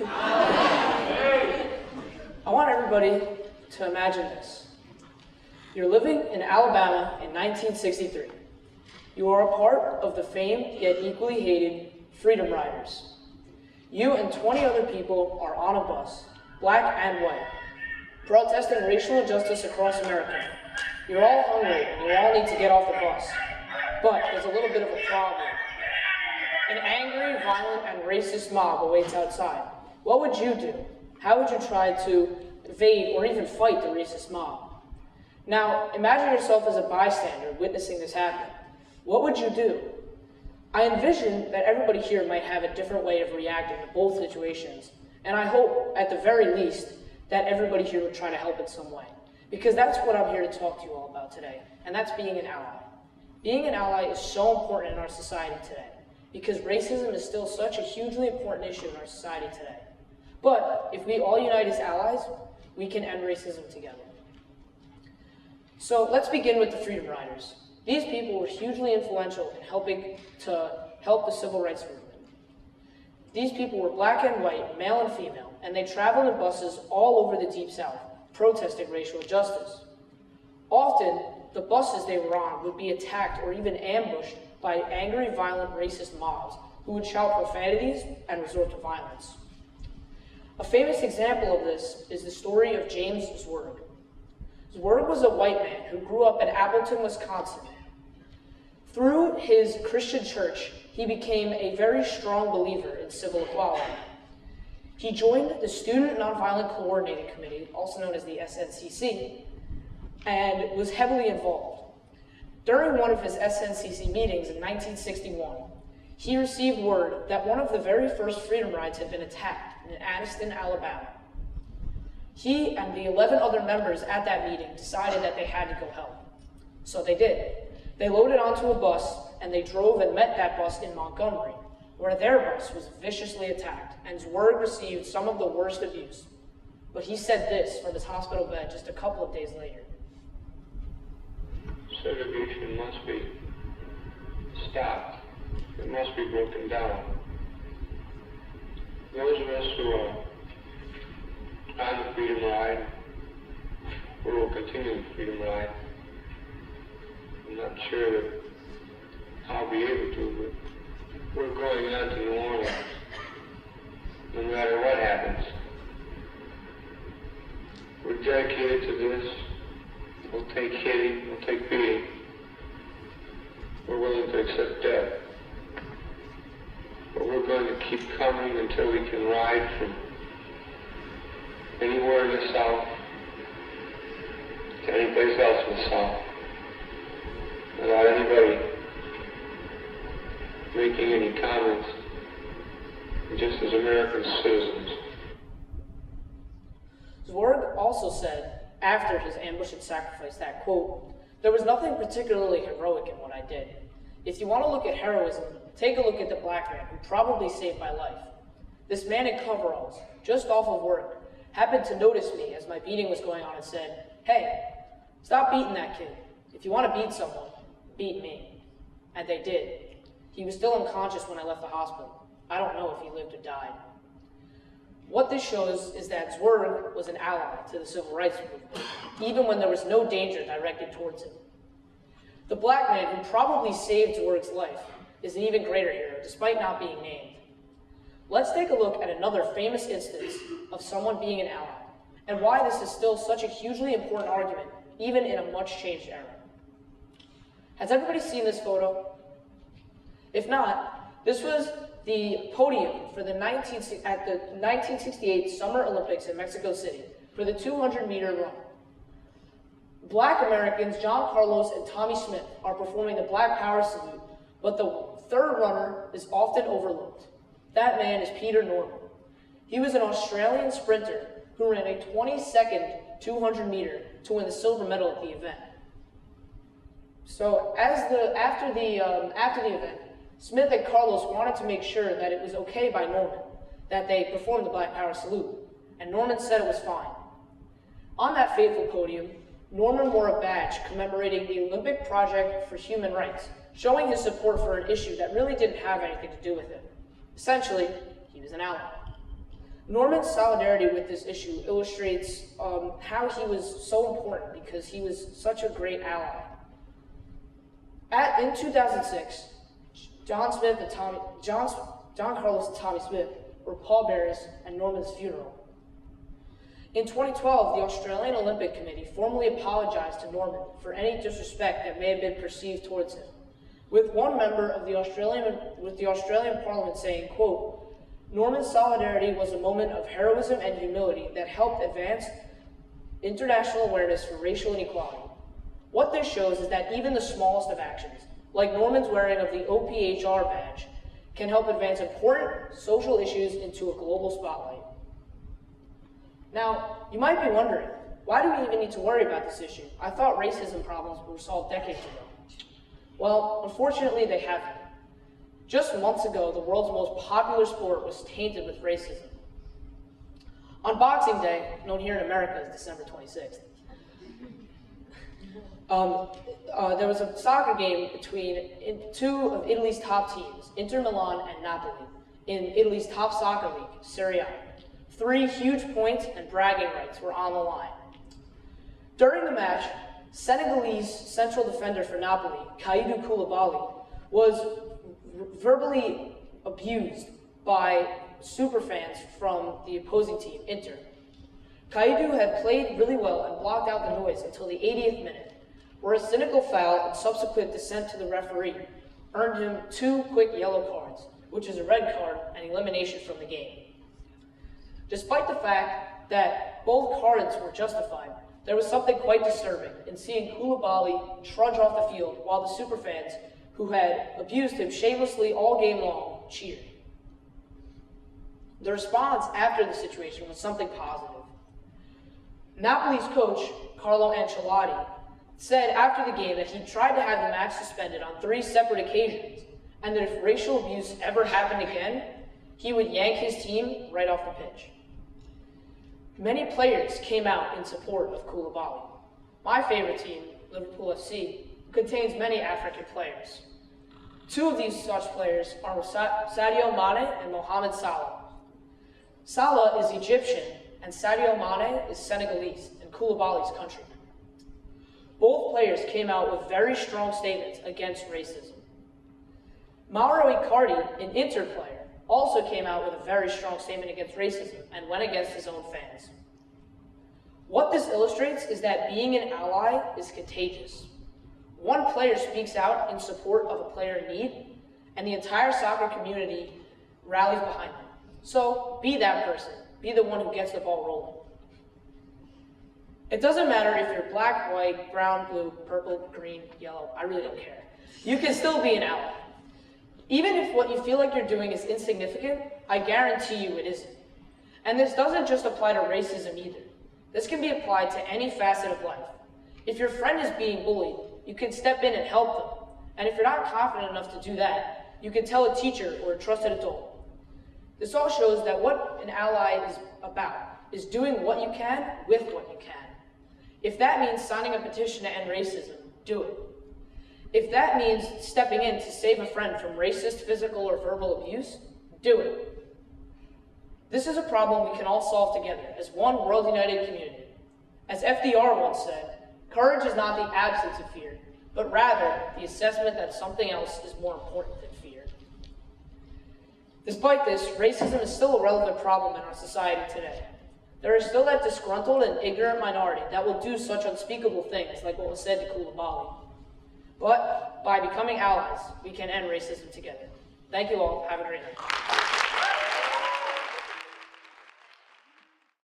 I want everybody to imagine this. You're living in Alabama in 1963. You are a part of the famed yet equally hated Freedom Riders. You and 20 other people are on a bus, black and white, protesting racial injustice across America. You're all hungry and you all need to get off the bus. But there's a little bit of a problem. An angry, violent, and racist mob awaits outside. What would you do? How would you try to evade or even fight the racist mob? Now, imagine yourself as a bystander witnessing this happen. What would you do? I envision that everybody here might have a different way of reacting to both situations, and I hope, at the very least, that everybody here would try to help in some way. Because that's what I'm here to talk to you all about today, and that's being an ally. Being an ally is so important in our society today, because racism is still such a hugely important issue in our society today. But if we all unite as allies, we can end racism together. So let's begin with the Freedom Riders. These people were hugely influential in helping to help the civil rights movement. These people were black and white, male and female, and they traveled in buses all over the Deep South, protesting racial injustice. Often, the buses they were on would be attacked or even ambushed by angry, violent, racist mobs who would shout profanities and resort to violence. A famous example of this is the story of James Zwerg. Zwerg was a white man who grew up in Appleton, Wisconsin. Through his Christian church, he became a very strong believer in civil equality. He joined the Student Nonviolent Coordinating Committee, also known as the SNCC, and was heavily involved. During one of his SNCC meetings in 1961, he received word that one of the very first freedom rides had been attacked in Anniston, Alabama. He and the 11 other members at that meeting decided that they had to go help. So they did. They loaded onto a bus and they drove and met that bus in Montgomery, where their bus was viciously attacked and Zwerg received some of the worst abuse. But he said this from his hospital bed just a couple of days later. Segregation must be stopped. It must be broken down. Those of us who are on the Freedom Ride, or will continue the Freedom Ride, I'm not sure that I'll be able to, but we're going on to New Orleans, no matter what happens. We're dedicated to this. We'll take hitting, we'll take beating. We're willing to accept death. But we're going to keep coming until we can ride from anywhere in the South to any place else in the South without anybody making any comments, just as American citizens. Zwerg also said, after his ambush and sacrifice, that, quote, "There was nothing particularly heroic in what I did. If you want to look at heroism, take a look at the black man who probably saved my life. This man in coveralls, just off of work, happened to notice me as my beating was going on and said, 'Hey, stop beating that kid. If you want to beat someone, beat me.' And they did. He was still unconscious when I left the hospital. I don't know if he lived or died." What this shows is that Zwerg was an ally to the civil rights movement, even when there was no danger directed towards him. The black man who probably saved Zwerg's life is an even greater hero, despite not being named. Let's take a look at another famous instance of someone being an ally, and why this is still such a hugely important argument, even in a much-changed era. Has everybody seen this photo? If not, this was the podium for at the 1968 Summer Olympics in Mexico City for the 200-meter run. Black Americans John Carlos and Tommy Smith are performing the Black Power salute, but the third runner is often overlooked. That man is Peter Norman. He was an Australian sprinter who ran a 20-second 200-meter to win the silver medal at the event. So after the event, Smith and Carlos wanted to make sure that it was okay by Norman, that they performed the Black Power salute, and Norman said it was fine. On that fateful podium, Norman wore a badge commemorating the Olympic Project for Human Rights, showing his support for an issue that really didn't have anything to do with it. Essentially, he was an ally. Norman's solidarity with this issue illustrates how he was so important because he was such a great ally. In 2006, John Carlos and Tommy Smith were pallbearers at Norman's funeral. In 2012, the Australian Olympic Committee formally apologized to Norman for any disrespect that may have been perceived towards him, with one member of the Australian Parliament saying, quote, "Norman's solidarity was a moment of heroism and humility that helped advance international awareness for racial inequality. What this shows is that even the smallest of actions, like Norman's wearing of the OPHR badge, can help advance important social issues into a global spotlight." Now, you might be wondering, why do we even need to worry about this issue? I thought racism problems were solved decades ago. Well, unfortunately, they haven't. Just months ago, the world's most popular sport was tainted with racism. On Boxing Day, known here in America as December 26th, there was a soccer game between two of Italy's top teams, Inter Milan and Napoli, in Italy's top soccer league, Serie A. 3 huge points and bragging rights were on the line. During the match, Senegalese central defender for Napoli, Kalidou Koulibaly, was verbally abused by superfans from the opposing team, Inter. Kalidou had played really well and blocked out the noise until the 80th minute, where a cynical foul and subsequent dissent to the referee earned him 2 quick yellow cards, which is a red card and elimination from the game. Despite the fact that both cards were justified, there was something quite disturbing in seeing Koulibaly trudge off the field while the superfans who had abused him shamelessly all game long cheered. The response after the situation was something positive. Napoli's coach, Carlo Ancelotti, said after the game that he tried to have the match suspended on 3 separate occasions, and that if racial abuse ever happened again, he would yank his team right off the pitch. Many players came out in support of Koulibaly. My favorite team, Liverpool FC, contains many African players. 2 of these such players are Sadio Mane and Mohamed Salah. Salah is Egyptian and Sadio Mane is Senegalese and Koulibaly's countryman. Both players came out with very strong statements against racism. Mauro Icardi, an Inter player, also came out with a very strong statement against racism and went against his own fans. What this illustrates is that being an ally is contagious. One player speaks out in support of a player in need, and the entire soccer community rallies behind them. So be that person. Be the one who gets the ball rolling. It doesn't matter if you're black, white, brown, blue, purple, green, yellow. I really don't care. You can still be an ally. Even if what you feel like you're doing is insignificant, I guarantee you it isn't. And this doesn't just apply to racism either. This can be applied to any facet of life. If your friend is being bullied, you can step in and help them. And if you're not confident enough to do that, you can tell a teacher or a trusted adult. This all shows that what an ally is about is doing what you can with what you can. If that means signing a petition to end racism, do it. If that means stepping in to save a friend from racist, physical, or verbal abuse, do it. This is a problem we can all solve together as one world united community. As FDR once said, courage is not the absence of fear, but rather the assessment that something else is more important than fear. Despite this, racism is still a relevant problem in our society today. There is still that disgruntled and ignorant minority that will do such unspeakable things like what was said to Koulibaly. But by becoming allies, we can end racism together. Thank you all. Have a great night.